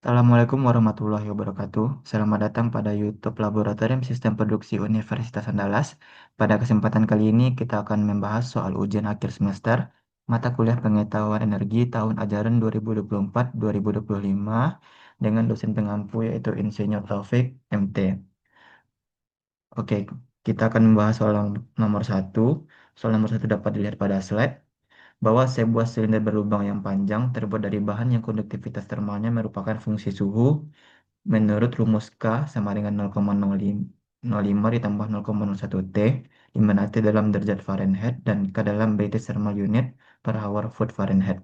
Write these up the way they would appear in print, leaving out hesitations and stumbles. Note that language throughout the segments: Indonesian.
Assalamualaikum warahmatullahi wabarakatuh. Selamat datang pada YouTube Laboratorium Sistem Produksi Universitas Andalas. Pada kesempatan kali ini kita akan membahas soal ujian akhir semester mata kuliah Pengetahuan Energi tahun ajaran 2024-2025 dengan dosen pengampu yaitu Insinyur Taufik MT. Oke, kita akan membahas soal nomor satu. Soal nomor satu dapat dilihat pada slide bahwa sebuah silinder berlubang yang panjang terbuat dari bahan yang konduktivitas termalnya merupakan fungsi suhu menurut rumus K sama dengan 0,05 ditambah 0,01 T, di mana T dalam derajat Fahrenheit dan K dalam British Thermal Unit per hour Foot Fahrenheit.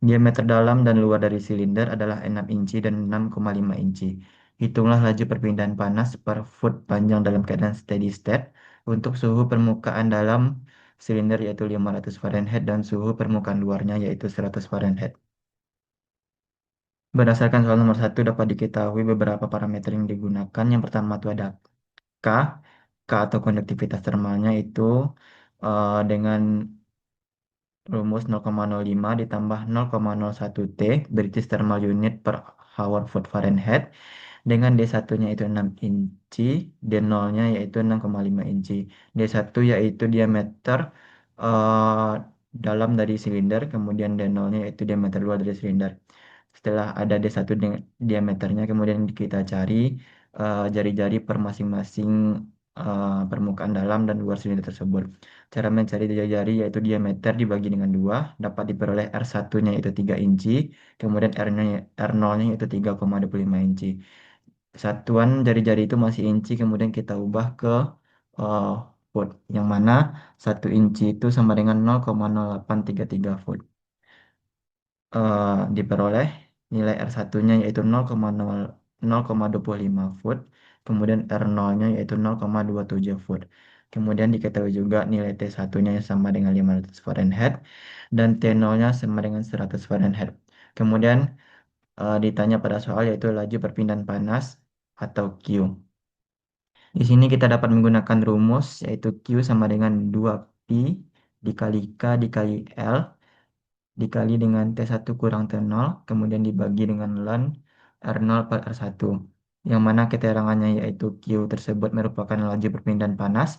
Diameter dalam dan luar dari silinder adalah 6 inci dan 6,5 inci. Hitunglah laju perpindahan panas per foot panjang dalam keadaan steady state untuk suhu permukaan dalam silinder yaitu 500 Fahrenheit dan suhu permukaan luarnya yaitu 100 Fahrenheit. Berdasarkan soal nomor satu dapat diketahui beberapa parameter yang digunakan. Yang pertama itu ada K. K atau konduktivitas termalnya itu dengan rumus 0,05 ditambah 0,01 T British Thermal Unit per hour Foot Fahrenheit dengan D1-nya itu 6 inci, D0-nya yaitu 6,5 inci. D1 yaitu diameter eh, dalam dari silinder, kemudian D0-nya yaitu diameter luar dari silinder. Setelah ada D1 diameternya, kemudian kita cari jari-jari per masing-masing permukaan dalam dan luar silinder tersebut. Cara mencari jari-jari yaitu diameter dibagi dengan 2, dapat diperoleh R1-nya yaitu 3 inci, kemudian R0-nya yaitu 3,25 inci. Satuan jari-jari itu masih inci, kemudian kita ubah ke uh, foot, yang mana 1 inci itu sama dengan 0,0833 foot. Diperoleh nilai R1-nya yaitu 0,25 foot, kemudian R0-nya yaitu 0,27 foot. Kemudian diketahui juga nilai T1-nya sama dengan 500 Fahrenheit dan T0-nya sama dengan 100 Fahrenheit. Kemudian ditanya pada soal yaitu laju perpindahan panas atau Q. Di sini kita dapat menggunakan rumus yaitu Q sama dengan 2pi dikali K dikali L dikali dengan T1 kurang T0, kemudian dibagi dengan ln R0 per R1, yang mana keterangannya yaitu Q tersebut merupakan laju perpindahan panas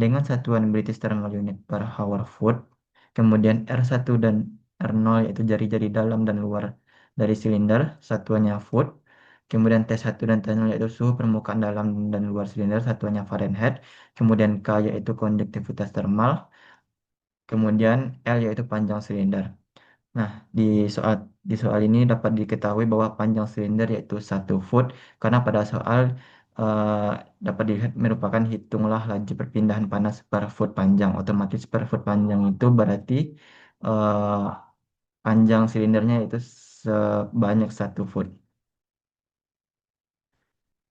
dengan satuan British Thermal Unit per hour foot, kemudian R1 dan R0 yaitu jari-jari dalam dan luar dari silinder, satuannya foot, kemudian T1 dan T0 yaitu suhu permukaan dalam dan luar silinder, satuannya Fahrenheit, kemudian K yaitu konduktivitas termal, kemudian L yaitu panjang silinder. Nah, di soal di soal ini dapat diketahui bahwa panjang silinder yaitu 1 foot karena pada soal eh, dapat dilihat merupakan hitunglah laju perpindahan panas per foot panjang. Otomatis per foot panjang itu berarti eh, panjang silindernya itu sebanyak 1 foot.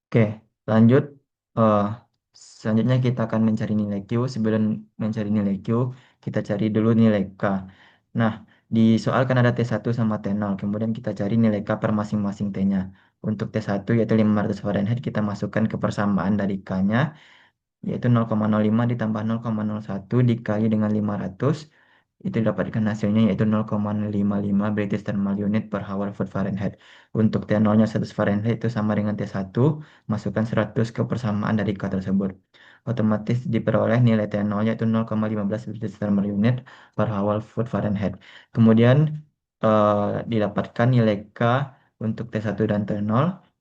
Oke, lanjut. Eh, Selanjutnya kita akan mencari nilai Q. Sebelum mencari nilai Q, kita cari dulu nilai K. Nah, di soal kan ada T1 sama T0. Kemudian kita cari nilai K per masing-masing T-nya. Untuk T1 yaitu 500 Fahrenheit, kita masukkan ke persamaan dari K-nya, yaitu 0,05 ditambah 0,01 dikali dengan 500. Itu dapatkan hasilnya yaitu 0,55 British Thermal Unit per hour Foot Fahrenheit. Untuk T0-nya 100 Fahrenheit itu sama dengan T1, masukkan 100 ke persamaan dari K tersebut. Otomatis diperoleh nilai T0 yaitu 0,15 British Thermal Unit per hour Foot Fahrenheit. Kemudian didapatkan nilai K untuk T1 dan T0,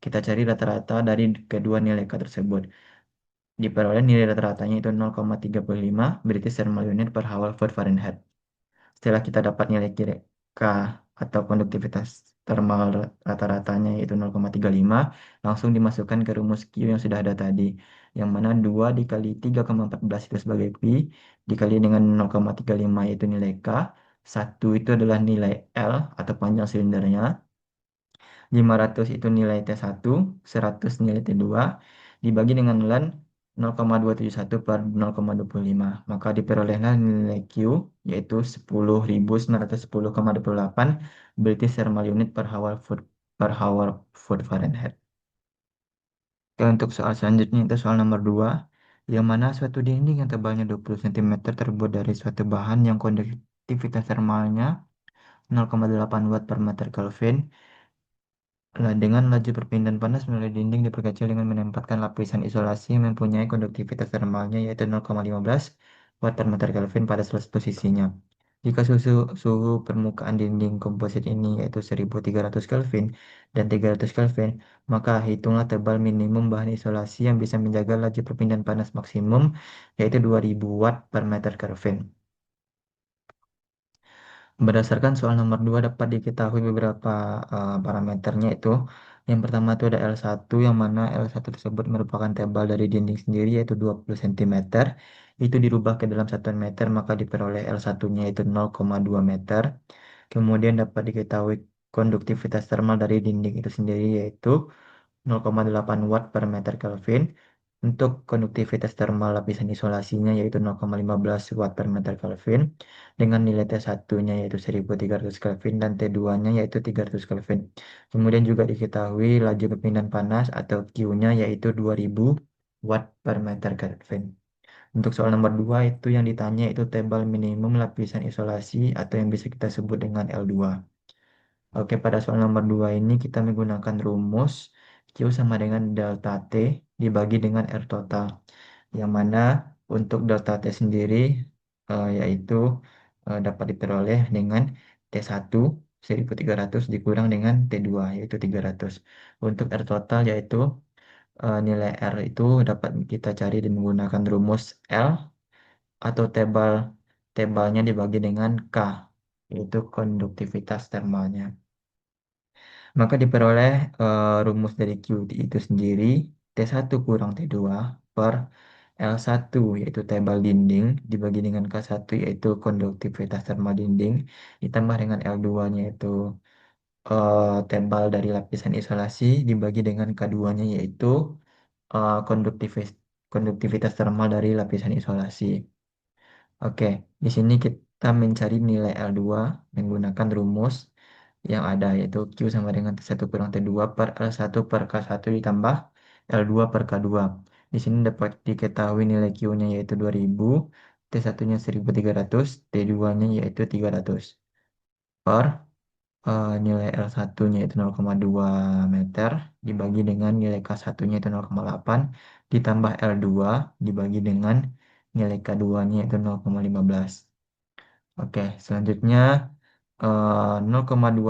kita cari rata-rata dari kedua nilai K tersebut. Diperoleh nilai rata-ratanya itu 0,35 British Thermal Unit per hour Foot Fahrenheit. Setelah kita dapat nilai kira K atau konduktivitas thermal rata-ratanya yaitu 0,35, langsung dimasukkan ke rumus Q yang sudah ada tadi, yang mana 2 dikali 3,14 itu sebagai pi, dikali dengan 0,35 yaitu nilai K, 1 itu adalah nilai L atau panjang silindernya, 500 itu nilai T1, 100 nilai T2, dibagi dengan ln 0,271 per 0,25. Maka diperolehlah nilai Q, yaitu 10.910,28 British Thermal Unit per hour foot Fahrenheit. Oke, untuk soal selanjutnya itu soal nomor 2, yang mana suatu dinding yang tebalnya 20 cm terbuat dari suatu bahan yang konduktivitas termalnya 0,8 watt per meter Kelvin Nah, dengan laju perpindahan panas melalui dinding diperkecil dengan menempatkan lapisan isolasi yang mempunyai konduktivitas termalnya yaitu 0,15 watt per meter Kelvin pada salah satu sisinya. Jika suhu permukaan dinding komposit ini yaitu 1300 Kelvin dan 300 Kelvin, maka hitunglah tebal minimum bahan isolasi yang bisa menjaga laju perpindahan panas maksimum yaitu 2000 watt per meter Kelvin. Berdasarkan soal nomor 2 dapat diketahui beberapa parameternya itu. Yang pertama itu ada L1 yang mana L1 tersebut merupakan tebal dari dinding sendiri yaitu 20 cm. Itu dirubah ke dalam satuan meter maka diperoleh L1-nya itu 0,2 meter. Kemudian dapat diketahui konduktivitas termal dari dinding itu sendiri yaitu 0,8 watt per meter Kelvin. Untuk konduktivitas termal lapisan isolasinya yaitu 0,15 watt per meter Kelvin dengan nilai T1-nya yaitu 1300 Kelvin dan T2-nya yaitu 300 Kelvin. Kemudian juga diketahui laju perpindahan panas atau Q-nya yaitu 2000 watt per meter Kelvin. Untuk soal nomor 2 itu yang ditanya itu tebal minimum lapisan isolasi atau yang bisa kita sebut dengan L2. Oke, pada soal nomor 2 ini kita menggunakan rumus Q sama dengan delta T dibagi dengan R total. Yang mana untuk delta T sendiri yaitu dapat diperoleh dengan T1 1300 dikurang dengan T2 yaitu 300. Untuk R total yaitu nilai R itu dapat kita cari dengan menggunakan rumus L atau tebalnya dibagi dengan K yaitu konduktivitas termalnya. Maka diperoleh rumus dari Q itu sendiri T1 kurang T2 per L1 yaitu tebal dinding dibagi dengan K1 yaitu konduktivitas termal dinding ditambah dengan L2-nya yaitu tebal dari lapisan isolasi dibagi dengan K2-nya yaitu konduktivitas termal dari lapisan isolasi. Oke, di sini kita mencari nilai L2 menggunakan rumus yang ada yaitu Q sama dengan T1 kurang T2 per L1 per K1 ditambah L2 per K2. Di sini dapat diketahui nilai Q-nya yaitu 2000, T1-nya 1300, T2-nya yaitu 300 per nilai L1-nya itu 0,2 meter dibagi dengan nilai K1-nya itu 0,8 ditambah L2 dibagi dengan nilai K2-nya itu 0,15. Oke, selanjutnya 0,2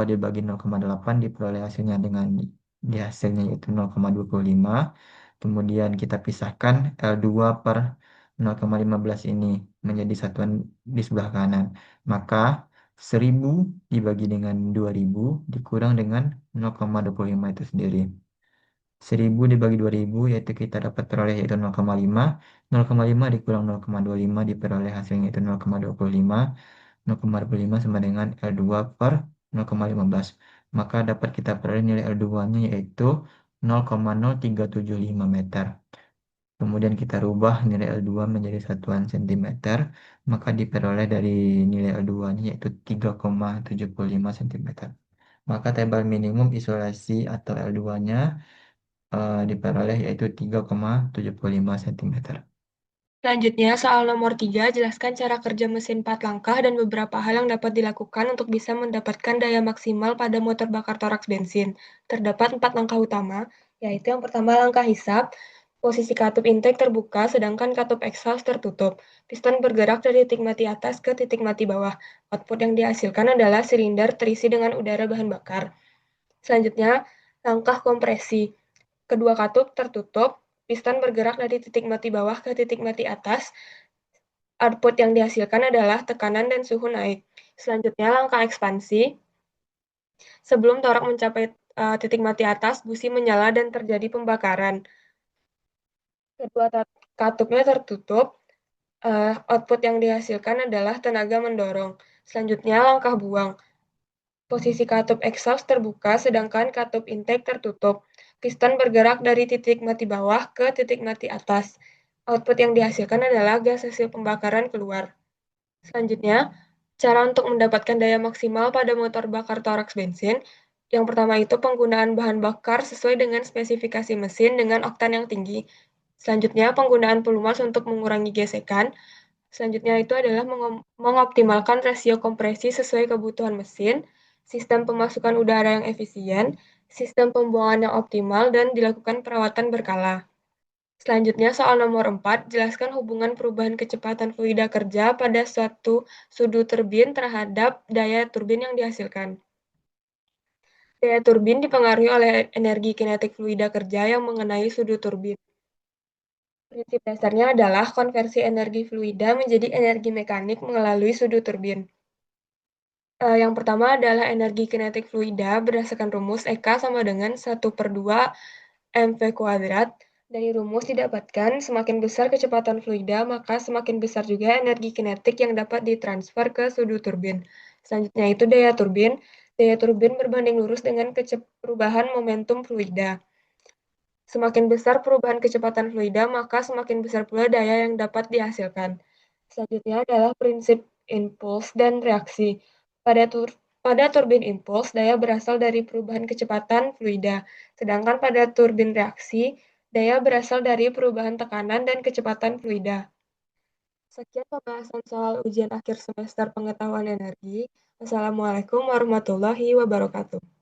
dibagi 0,8 diperoleh hasilnya dengan di hasilnya yaitu 0,25. Kemudian kita pisahkan L2 per 0,15 ini menjadi satuan di sebelah kanan. Maka 1000 dibagi dengan 2000 dikurang dengan 0,25 itu sendiri. 1000 dibagi 2000 yaitu kita dapat peroleh yaitu 0,5. 0,5 dikurang 0,25 diperoleh hasilnya itu 0,25. 0,25 sama dengan L2 per 0,15. Maka dapat kita peroleh nilai L2-nya yaitu 0,0375 meter. Kemudian kita rubah nilai L2 menjadi satuan cm, maka diperoleh dari nilai L2-nya yaitu 3,75 cm. Maka tebal minimum isolasi atau L2-nya diperoleh yaitu 3,75 cm. Selanjutnya, soal nomor 3, jelaskan cara kerja mesin 4 langkah dan beberapa hal yang dapat dilakukan untuk bisa mendapatkan daya maksimal pada motor bakar toraks bensin. Terdapat 4 langkah utama, yaitu yang pertama langkah hisap, posisi katup intake terbuka sedangkan katup exhaust tertutup. Piston bergerak dari titik mati atas ke titik mati bawah. Output yang dihasilkan adalah silinder terisi dengan udara bahan bakar. Selanjutnya, langkah kompresi. Kedua katup tertutup, piston bergerak dari titik mati bawah ke titik mati atas. Output yang dihasilkan adalah tekanan dan suhu naik. Selanjutnya, langkah ekspansi. Sebelum torak mencapai titik mati atas, busi menyala dan terjadi pembakaran. Kedua katupnya tertutup, output yang dihasilkan adalah tenaga mendorong. Selanjutnya, langkah buang. Posisi katup exhaust terbuka, sedangkan katup intake tertutup. Piston bergerak dari titik mati bawah ke titik mati atas. Output yang dihasilkan adalah gas hasil pembakaran keluar. Selanjutnya, cara untuk mendapatkan daya maksimal pada motor bakar toraks bensin. Yang pertama itu penggunaan bahan bakar sesuai dengan spesifikasi mesin dengan oktan yang tinggi. Selanjutnya, penggunaan pelumas untuk mengurangi gesekan. Selanjutnya itu adalah mengoptimalkan rasio kompresi sesuai kebutuhan mesin, sistem pemasukan udara yang efisien, sistem pembuangan yang optimal, dan dilakukan perawatan berkala. Selanjutnya, soal nomor 4, jelaskan hubungan perubahan kecepatan fluida kerja pada suatu sudut turbin terhadap daya turbin yang dihasilkan. Daya turbin dipengaruhi oleh energi kinetik fluida kerja yang mengenai sudut turbin. Prinsip dasarnya adalah konversi energi fluida menjadi energi mekanik melalui sudut turbin. Yang pertama adalah energi kinetik fluida berdasarkan rumus EK sama dengan 1/2 mv kuadrat. Dari rumus didapatkan semakin besar kecepatan fluida, maka semakin besar juga energi kinetik yang dapat ditransfer ke sudut turbin. Selanjutnya itu daya turbin. Daya turbin berbanding lurus dengan perubahan momentum fluida. Semakin besar perubahan kecepatan fluida, maka semakin besar pula daya yang dapat dihasilkan. Selanjutnya adalah prinsip impuls dan reaksi. Pada, pada turbin impuls, daya berasal dari perubahan kecepatan fluida, sedangkan pada turbin reaksi, daya berasal dari perubahan tekanan dan kecepatan fluida. Sekian pembahasan soal ujian akhir semester pengetahuan energi. Wassalamualaikum warahmatullahi wabarakatuh.